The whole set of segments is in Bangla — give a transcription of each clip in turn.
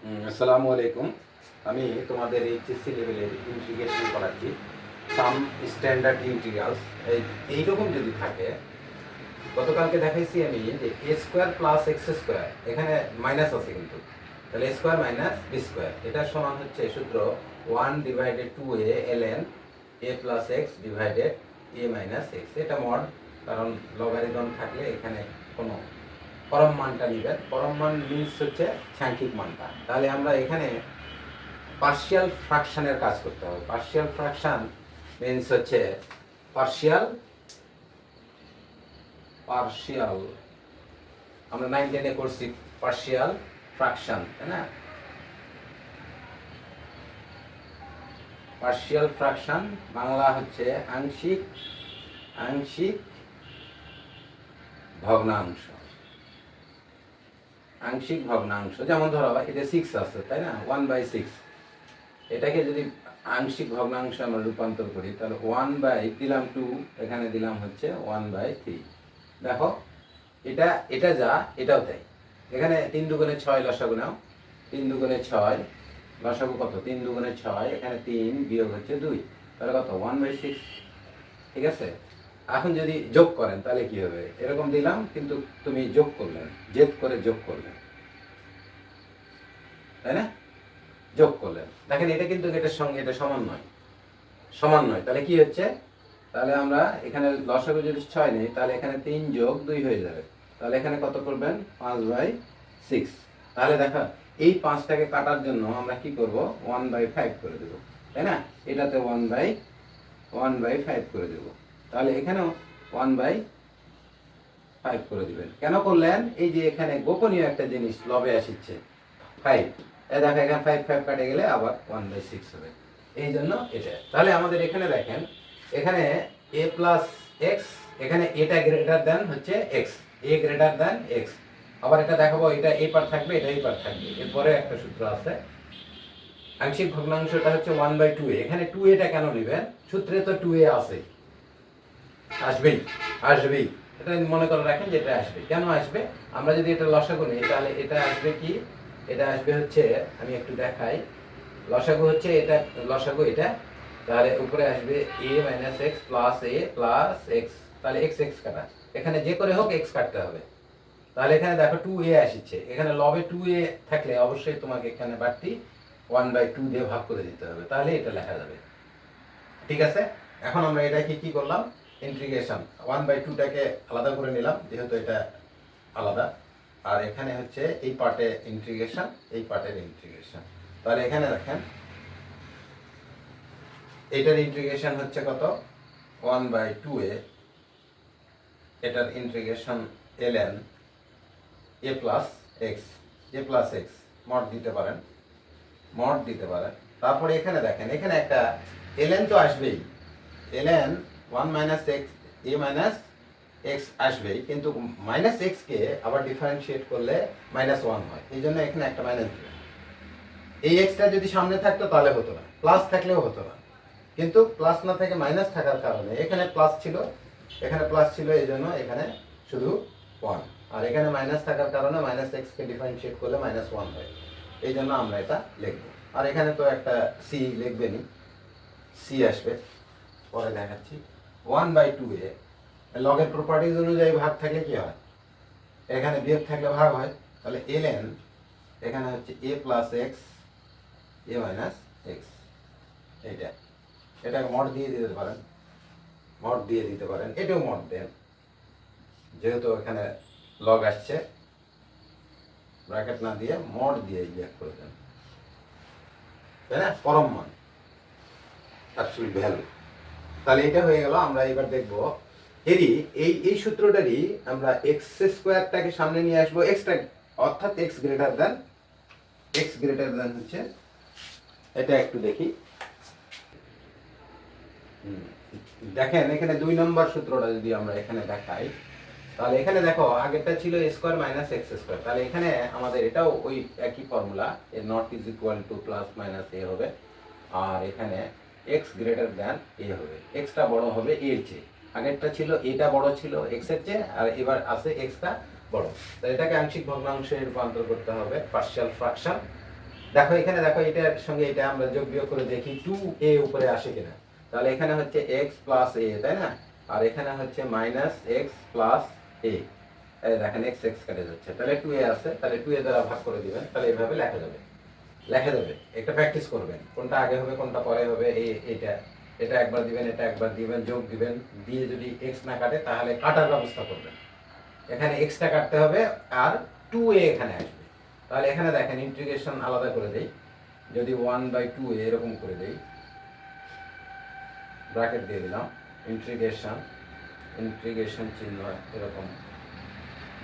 আসসালামু আলাইকুম। আমি তোমাদের এইচএসসি লেভেলের ইন্টিগ্রেশন করাচ্ছি। সাম স্ট্যান্ডার্ড ইন্টিগ্রালস এইরকম যদি থাকে, গতকালকে দেখাইছি আমি যে এ স্কোয়ার প্লাস এক্স স্কোয়ার, এখানে মাইনাস আছে কিন্তু, তাহলে এ স্কোয়ার মাইনাস বি স্কোয়ার, এটা সমান হচ্ছে সূত্র 1/2a ln a plus x divided a minus x. এটা মড, কারণ লগারিদম থাকলে এখানে কোনো পরম মানটা নিবেন। পরম মান মিনস হচ্ছে সাংখ্যিক মানটা। তাহলে আমরা এখানে পার্শিয়াল ফ্র্যাকশনের কাজ করতে হবে। পার্শিয়াল ফ্র্যাকশন মিনস হচ্ছে পার্শিয়াল পার্শিয়াল আমরা 9-10-এ করছি পার্শিয়াল ফ্র্যাকশন, তাই না? পার্শিয়াল ফ্র্যাকশন বাংলা হচ্ছে আংশিক আংশিক ভগ্নাংশ। আংশিক ভগ্নাংশ, যেমন ধরো এটা 6 আছে, তাই না? 1/6, এটাকে যদি আংশিক ভগ্নাংশে আমরা রূপান্তর করি, তাহলে 1/দিলাম 2, এখানে দিলাম হচ্ছে 1/3। দেখো এটা এটা যা, এটাও তাই। এখানে 3 দুগুণে 6 লসাগু নাও, 3 দুগুণে 6 লসাগু কত? 3 দুগুণে 6, এখানে 3 বিয়োগ হচ্ছে 2, তাহলে কত? 1/6। ঠিক আছে? এখন যদি যোগ করেন তাহলে কি হবে? এরকম দিলাম, কিন্তু তুমি যোগ করলেন, জেদ করে যোগ করলেন, তাই না? যোগ করলেন, দেখেন এটা কিন্তু এটার সঙ্গে এটা সমান নয়, সমান নয়। তাহলে কি হচ্ছে? তাহলে আমরা এখানে লসাগু যদি 6 নেই, তাহলে এখানে 3 যোগ 2 হয়ে যাবে। তাহলে এখানে কত করবেন? 5/6। তাহলে দেখো এই 5টাকে কাটার জন্য আমরা কি করব? 1/5 করে দেব, তাই না? এটাতে 1/5 করে দেব। তাহলে এখানেও 1/5 করে দিবেন। কেন করলেন? এই যে এখানে গোপনীয় একটা জিনিস লবে আসছে 5। এই দেখো এখানে 5 কাটে গেলে আবার 1/6 হবে, এই জন্য এটা। তাহলে আমাদের এখানে দেখেন, এখানে a প্লাস এক্স, এখানে এটা গ্রেটার দেন হচ্ছে x, a greater than x. আবার এটা দেখাবো, এটা এই পার থাকবে, এটা এই পার থাকবে। এরপরে একটা সূত্র আছে, আংশিক ভগ্নাংশটা হচ্ছে 1/2a। এখানে 2a টা কেন নেবেন? সূত্রে তো 2a আছে, আসবেই আসবেই। এটা মনে করে রাখেন যে এটা আসবে। কেন আসবে? আমরা যদি এটা লসাগু নিই, তাহলে এটা আসবে কি? এটা আসবে হচ্ছে, আমি একটু দেখাই, লসাগু হচ্ছে এটা, লসাগু এটা, তাহলে উপরে আসবে a minus x plus a plus x. তাহলে এক্স এক্স কাটা, এখানে যে করে হোক এক্স কাটতে হবে। তাহলে এখানে দেখো 2a আসছে, এখানে লবে 2a থাকলে অবশ্যই তোমাকে এখানে বাড়তি 1/2 দিয়ে ভাগ করে দিতে হবে, তাহলে এটা লেখা যাবে। ঠিক আছে? এখন আমরা এটাকে কি করলাম? ইন্টিগ্রেশন 1/2টাকে আলাদা করে নিলাম, যেহেতু এটা আলাদা। আর এখানে হচ্ছে এই পার্টে ইন্টিগ্রেশন, এই পার্টের ইন্টিগ্রেশন। তাহলে এখানে দেখেন এটার ইন্টিগ্রেশন হচ্ছে কত? 1/2a, এটার integration ln a plus x, a plus x mod দিতে পারেন, মড দিতে পারেন। তারপরে এখানে দেখেন, এখানে একটা ln তো আসবেই, ln 1 minus x, a minus x আসবেই, কিন্তু মাইনাস এক্সকে আবার ডিফারেন্সিয়েট করলে -1 হয়, এই জন্য এখানে একটা মাইনাস দিবেন। এই এক্সটা যদি সামনে থাকতো তাহলে হতো না, প্লাস থাকলেও হতো না, কিন্তু প্লাস না থেকে মাইনাস থাকার কারণে এখানে প্লাস ছিল, এখানে প্লাস ছিল, এই জন্য এখানে শুধু 1। আর এখানে মাইনাস থাকার কারণে মাইনাস এক্সকে ডিফারেন্সিয়েট করলে -1 হয়, এই জন্য আমরা এটা লিখব। আর এখানে তো একটা সি লিখবেনই, সি আসবে, পরে দেখাচ্ছি। 1/2a লগের প্রপার্টিজ অনুযায়ী ভাগ থাকলে কি হয়? এখানে বিয়োগ থাকলে ভাগ হয়। তাহলে ln এখানে হচ্ছে a plus x, a minus x, এইটা, এটাকে মড দিয়ে দিতে পারেন, মড দিয়ে দিতে পারেন, এটাও মড দেন, যেহেতু এখানে লগ আসছে, ব্র্যাকেট না দিয়ে মড দিয়ে ইয়ে করে দেন, তাই না? পরম মান, অ্যাবসলিউট ভ্যালু। তাহলে এটা হয়ে গেল। আমরা এবার দেখব এরই এই সূত্রটারই আমরা এক্স স্কোয়ারটাকে সামনে নিয়ে আসবো, এক্সটা অর্থাৎ এক্স গ্রেটার দেন হচ্ছে এটা। একটু দেখি, দেখেন এখানে 2 নম্বর সূত্রটা যদি আমরা এখানে দেখাই, তাহলে এখানে দেখো আগেরটা ছিল a square minus X square, তাহলে এখানে আমাদের এটাও ওই একই formula, A not is equal to plus minus A হবে, আর এখানে এক্স গ্রেটার দ্যান এ হবে, এক্সটা বড় হবে এর চেয়ে। আগেরটা ছিল এটা বড় ছিল এক্স এর চেয়ে, আর এবার আছে এক্সটা বড়। তাই এটাকে আংশিক ভগ্নাংশে রূপান্তর করতে হবে, পার্শিয়াল ফ্র্যাকশন। দেখো এখানে দেখো এটার সঙ্গে এটা আমরা যোগ বিয়োগ করে দেখি 2a উপরে আসে কিনা। তাহলে এখানে হচ্ছে x প্লাস a, তাই না? আর এখানে হচ্ছে মাইনাস x প্লাস a। এই দেখেন x x কেটে যাচ্ছে, তাহলে 2a আছে, তাহলে 2a দ্বারা ভাগ করে দিবেন, তাহলে এইভাবে লেখা যাবে। একটা প্র্যাকটিস করবেন, কোনটা আগে হবে কোনটা পরে হবে। এটা এটা একবার দিবেন, এটা একবার দিবেন, যোগ দিবেন, দিয়ে যদি x না কাটে তাহলে কাটার ব্যবস্থা করবেন। এখানে এক্সটা কাটতে হবে আর 2a এখানে আসবে। তাহলে এখানে দেখেন ইন্টিগ্রেশন আলাদা করে দেই, যদি 1/2a এরকম করে দেই, ব্র্যাকেট দিয়ে দিলাম, ইন্টিগ্রেশন চিহ্ন এরকম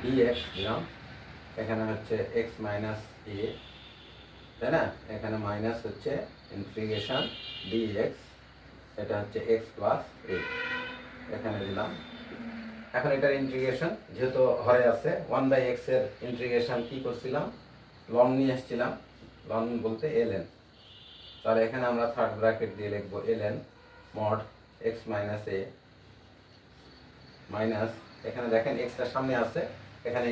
dx দিলাম, এখানে হচ্ছে x মাইনাস a, তাই না? এখানে মাইনাস হচ্ছে ইন্টিগ্রেশন dx, এটা হচ্ছে x প্লাস a, এখানে দিলাম। এখন এটার ইন্টিগ্রেশন যেহেতু হরে আছে 1/x এর ইন্টিগ্রেশন কি করছিলাম, লন নিয়ে আসছিলাম, লন বলতে ln। তাহলে এখানে আমরা থার্ড ব্র্যাকেট দিয়ে লিখবো ln mod x minus a minus, এখানে দেখেন এক্সটা সামনে আছে, এখানে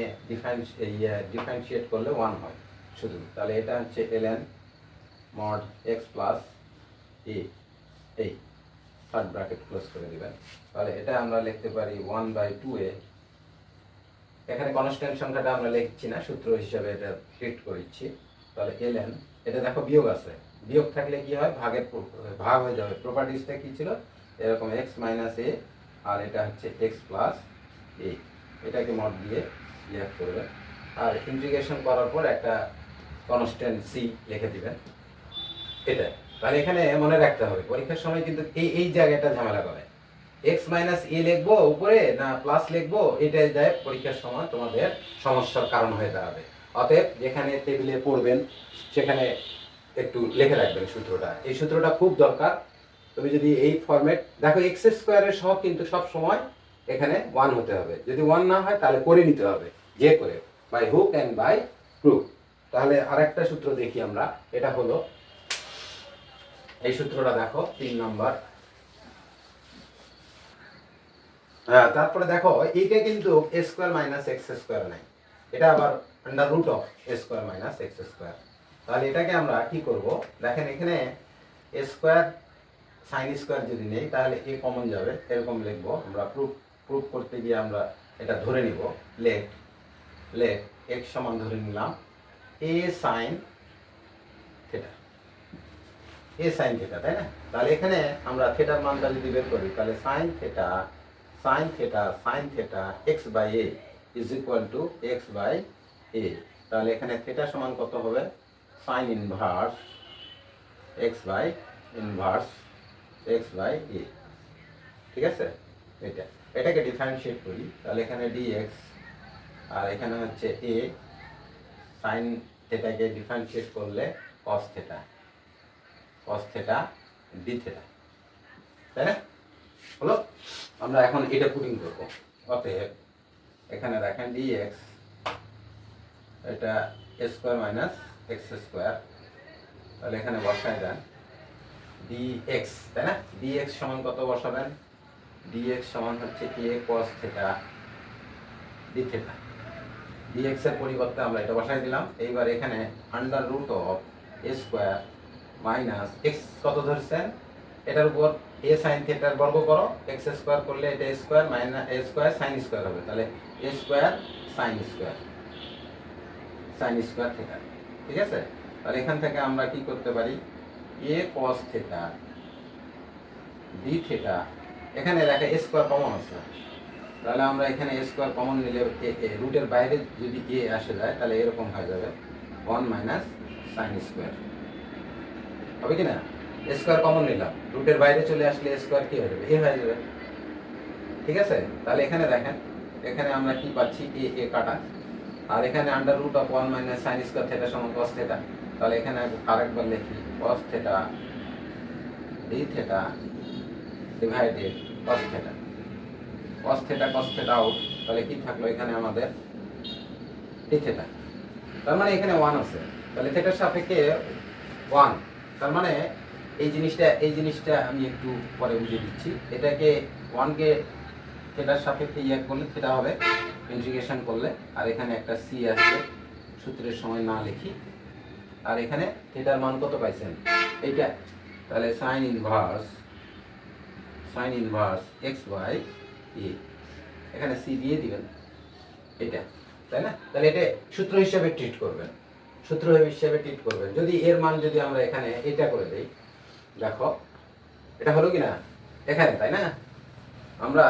ডিফারেন্সিয়েট করলে 1 হয় শুধু। তাহলে এটা হচ্ছে ln mod x plus a, এই থার্ড ব্র্যাকেট ক্লোজ করে দিবেন। তাহলে এটা আমরা লিখতে পারি 1/2a, এখানে কনস্ট্যান্ট সংখ্যাটা আমরা লিখছি না, সূত্র হিসাবে এটা ট্রিট করছি। তাহলে ln, এটা দেখো বিয়োগ আছে, বিয়োগ থাকলে কি হয়, ভাগ হয়ে যাবে। প্রপার্টিসটা কি ছিল, এরকম x মাইনাস a আর এটা হচ্ছে x প্লাস a, এটাকে মড দিয়ে বিয়োগ করবেন। আর ইন্টিগ্রেশন করার পর একটা কনস্ট্যান্ট c লিখে দিবেন, এটা। তাহলে এখানে মনে রাখতে হবে পরীক্ষার সময় কিন্তু এই জায়গাটা ঝামেলা করে, x মাইনাস a লিখবো উপরে না প্লাস লিখবো, এটাই যায় পরীক্ষার সময় তোমাদের সমস্যার কারণ হয়ে দাঁড়াবে। অতএব যেখানে টেবিলে পড়বেন সেখানে একটু লিখে রাখবেন সূত্রটা, এই সূত্রটা খুব দরকার। তুমি যদি এই ফরম্যাট দেখো, এক্স স্কোয়ারের সহ কিন্তু সব সময় এখানে 1 হতে হবে, যদি 1 না হয় তাহলে করে নিতে হবে, যে করে by hook and by crook. তাহলে আরেকটা সূত্র দেখি আমরা, এটা হলো এই সূত্রটা দেখো 3 নম্বর। হ্যাঁ, তারপরে দেখো এইটা কিন্তু a square minus x square নাই, এটা আবার under root of a square minus x square. তাহলে এটাকে আমরা কি করব, দেখেন এখানে a স্কয়ার সাইন স্কয়ার যদি নেই তাহলে a কমন যাবে, এরকম লিখব আমরা। প্রুফ করতে গিয়ে আমরা এটা ধরে নিব, লেট x সমান ধরে নিলাম a সাইন থিটা, তাই না? তাহলে এখানে আমরা থিটার মানটা যদি বের করি, তাহলে sine theta x by a is equal to x by a। তাহলে এখানে থিটা সমান কত হবে, sine inverse x by a, ঠিক আছে? এটাকে ডিফারেন্সিয়েট করি, তাহলে এখানে dx আর এখানে হচ্ছে a, সাইন থিটাকে ডিফারেন্সিয়েট করলে cos থিটা d থিটা, তাই না? হলো, আমরা এখন এটা পুটিং করব। অতএব এখানে দেখেন dx, এটা a square minus x square, তাহলে এখানে বসায় দেন dx, তাই না? dx সমান কত বসাবেন, dx সমান হচ্ছে a cos theta d theta. dx এর পরিবর্তে আমরা এটা বসাই দিলাম। এইবার এখানে under root of a square minus x কত ধরছেন, এটার উপর a sin থিটার বর্গ করো, x স্কয়ার করলে এটা a square minus a square sin square হবে, তাহলে a square sin square theta, ঠিক আছে? তাহলে এখান থেকে আমরা কি করতে পারি, a cos theta d theta, এখানে দেখো a স্কয়ার কমন আছে, তাহলে আমরা এখানে a স্কয়ার কমন নিলে রুটের বাইরে যদি a আসে যায় তাহলে এরকম হয়ে যাবে 1 মাইনাস sin স্কয়ার, হবে কি না? a স্কয়ার কমন নিলাম, রুটের বাইরে চলে আসলে a স্কয়ার কি হয়ে যাবে, a হয়ে যাবে, ঠিক আছে? তাহলে এখানে দেখেন, এখানে আমরা কি পাচ্ছি, a কাটা, আর এখানে under root of 1 minus sin square theta সমান cos থিটা। তাহলে এখানে আরেকবার লিখি cos theta d theta divided cos theta out, তাহলে কি থাকলো এখানে আমাদের d থিটা। তার মানে এখানে 1 আছে, তাহলে থিটার সাপেক্ষে 1, তার মানে এই জিনিসটা আমি একটু পরে বুঝিয়ে দিচ্ছি। এটাকে 1 কে থিটার সাপেক্ষে করলে থিটা হবে ইন্টিগ্রেশন করলে, আর এখানে একটা c আসবে, সূত্রের সময় না লিখি, আর এখানে থিটার মান কত পাইছেন এইটা, তাহলে সাইন ইনভার্স এক্স বাই এ, এখানে সি দিয়ে দিবেন এটা, তাই না? তাহলে এটা সূত্র হিসাবে ট্রিট করবেন, যদি এর মান যদি আমরা এখানে এটা করে দেই, দেখো এটা হলো কি না এখানে, তাই না? আমরা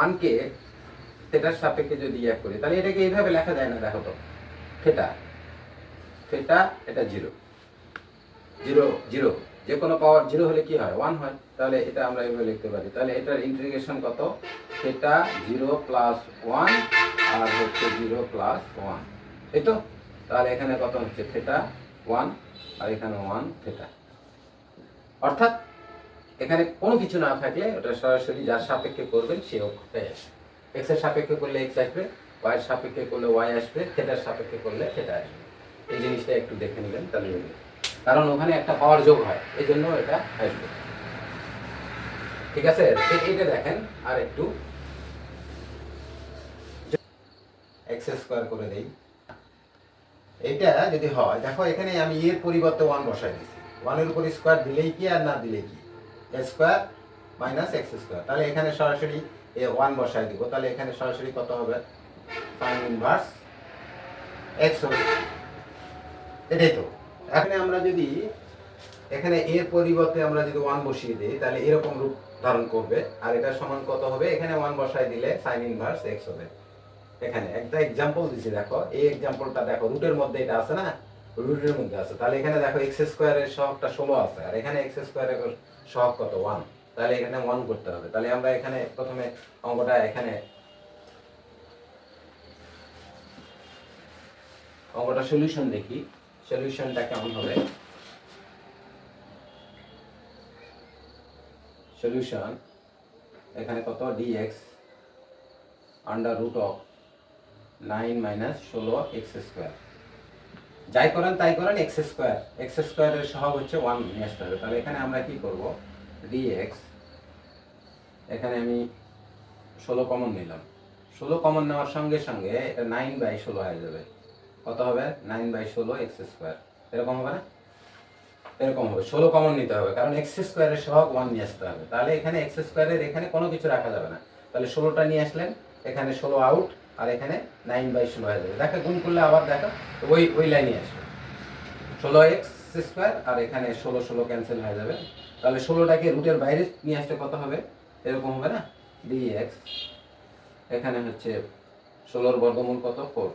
1 কে থিটার সাপেক্ষে যদি ইয়া করি তাহলে এটাকে এইভাবে লেখা যায় না, দেখো তো থিটা এটা 0 যে কোনো পাওয়ার 0 হলে কি হয় 1 হয়, তাহলে এটা আমরা এইভাবে লিখতে পারি। তাহলে এটার ইন্টিগ্রেশন কত, থিটা 0 প্লাস 1 আর হচ্ছে 0 প্লাস 1, এই তো। তাহলে এখানে কত হচ্ছে থিটা 1 আর এখানে 1 থিটা, অর্থাৎ এখানে কোনো কিছু না থাকলে ওটা সরাসরি যার সাপেক্ষে করবেন সে অক্ষে আসবে। এক্স এর সাপেক্ষে করলে এক্স আসবে, ওয়াই এর সাপেক্ষে করলে ওয়াই আসবে, থিটার সাপেক্ষে করলে থিটা আসবে। এই জিনিসটা একটু দেখে নেবেন তাহলে হবে, কারণ ওখানে একটা পাওয়ার যোগ হয় এই জন্য এটা আসবে। ঠিক আছে, এটা দেখেন আর একটু এক্স স্কয়ার করে দেই। এটা যদি হয়, দেখো এখানে আমি এর পরিবর্তে 1 বসাই দিয়েছি, 1 এর উপর স্কয়ার দিলেই কি আর না দিলেই কি, এ স্কয়ার মাইনাস এক্স স্কয়ার। তাহলে এখানে সরাসরি 1 বসাই দিব, তাহলে এখানে সরাসরি কত হবে সাইন ইনভার্স এক্স হবে, এটাই তো। এখানে আমরা যদি এখানে এর পরিবর্তে আমরা যদি 1 বসিয়ে দিই তাহলে এরকম রূপ ধারণ করবে, আর এটা সমান কত হবে, এখানে 1 বসাই দিলে সাইন ইনভার্স এক্স হবে। এখানে একটা एग्जांपल দিছি, দেখো এই एग्जांपलটা দেখো রুটের মধ্যে এটা আছে না, রুটের মধ্যে আছে। তাহলে এখানে দেখো x স্কয়ারের সহগটা 16 আছে, আর এখানে x স্কয়ারের সহগ কত 1, তাহলে এখানে 1 করতে হবে। তাহলে আমরা এখানে প্রথমে অঙ্কটা সলিউশন দেখি, সলিউশনটা কেমন হবে। সলিউশন এখানে কত dx under root of 9 minus 16 x square, যাই করেন তাই করেন এক্স স্কয়ারের সহগ হচ্ছে 1 নিয়ে আসতে হবে। তাহলে এখানে আমরা কি করব, dx এখানে আমি 16 কমন নিলাম, 16 কমন নেওয়ার সঙ্গে সঙ্গে এটা 9/16 হয়ে যাবে, কত হবে 9/16 এক্স স্কয়ার, এরকম হবে না, এরকম হবে। 16 কমন নিতে হবে কারণ এক্স স্কয়ারের সহগ 1 নিয়ে আসতে হবে। তাহলে এখানে এক্স স্কয়ারের এখানে কোনো কিছু রাখা যাবে না, তাহলে 16টা নিয়ে আসলেন, এখানে 16 আউট, আর এখানে 9/16 হয়ে যাবে। দেখো গুণ করলে আবার দেখো ওই লাইনে আসবে 16x স্কয়ার, আর এখানে 16 ক্যান্সেল হয়ে যাবে। তাহলে 16টাকে রুটের বাইরে নিয়ে আসলে কত হবে, এরকম হবে না, dx এখানে হচ্ছে 16 এর বর্গমূল কত 4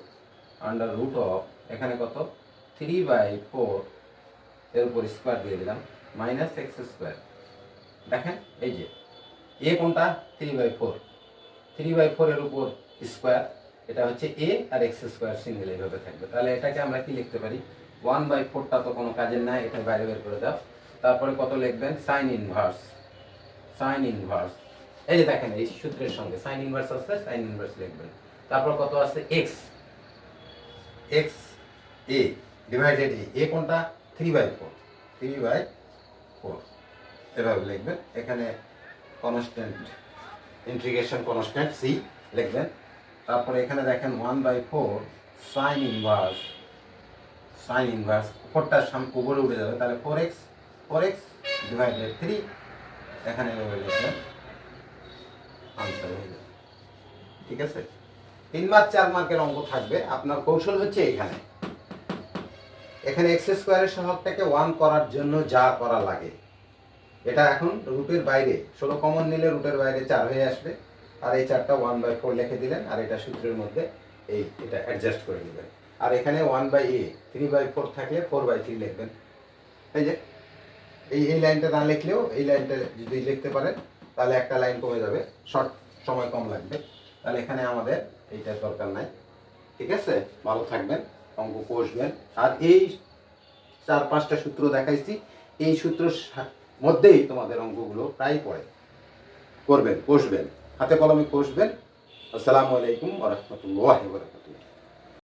আন্ডার রুট অফ এখানে কত 3/4 এর উপর স্কয়ার দিয়ে দিলাম মাইনাস এক্স স্কয়ার। দেখেন এই যে এ কোনটা 3/4 এর উপর স্কয়ার, এটা হচ্ছে এ আর এক্স স্কয়ার সিঙ্গেল এইভাবে থাকবে। তাহলে এটাকে আমরা কি লিখতে পারি, 1/4টা তো কোনো কাজের নাই, এটা বাইরে বের করে দাও। তারপরে কত লিখবেন সাইন ইনভার্স, এই যে দেখেন এই সূত্রের সঙ্গে সাইন ইনভার্স আছে, সাইন ইনভার্স লিখবেন। তারপর কত আছে এক্স এ ডিভাইডেড এ কোনটা 3/4 এভাবে লিখবেন। এখানে কনস্ট্যান্ট ইন্টিগ্রেশন কনস্ট্যান্ট সি লিখবেন। তারপরে এখানে দেখেন 1/4 সাইন ইনভার্স 4টার সামনে উপরে উঠে যাবে, তাহলে 4x ডিভাইডেড 3 এখানে এভাবে লিখবেন, আনসার হয়ে যাবে। ঠিক আছে, 3 মার্ক 4 মার্কের অঙ্ক থাকবে। আপনার কৌশল হচ্ছে এখানে এক্স স্কয়ারের সহগটাকে 1 করার জন্য যা করা লাগে, এটা এখন রুটের বাইরে 16 কমন নিলে রুটের বাইরে 4 হয়ে আসবে, আর এই 4টা 1/4 লিখে দিলেন, আর এটা সূত্রের মধ্যে এটা অ্যাডজাস্ট করে নেবেন। আর এখানে 1/a 3/4 থাকলে 4/3 লিখবেন। এই যে এই লাইনটা না লিখলেও এই লাইনটা যদি লিখতে পারেন তাহলে একটা লাইন কমে যাবে, শর্ট সময় কম লাগবে। তাহলে এখানে আমাদের এইটার দরকার নাই। ঠিক আছে, ভালো থাকবেন, অঙ্ক কষবেন। আর এই 4-5টা সূত্র দেখাইছি, এই সূত্রের মধ্যেই তোমাদের অঙ্কগুলো প্রায় পড়ে, কষবেন, হাতে কলমে কষবেন। আসসালামু আলাইকুম ওয়া রাহমাতুল্লাহি ওয়া বারাকাতুহু।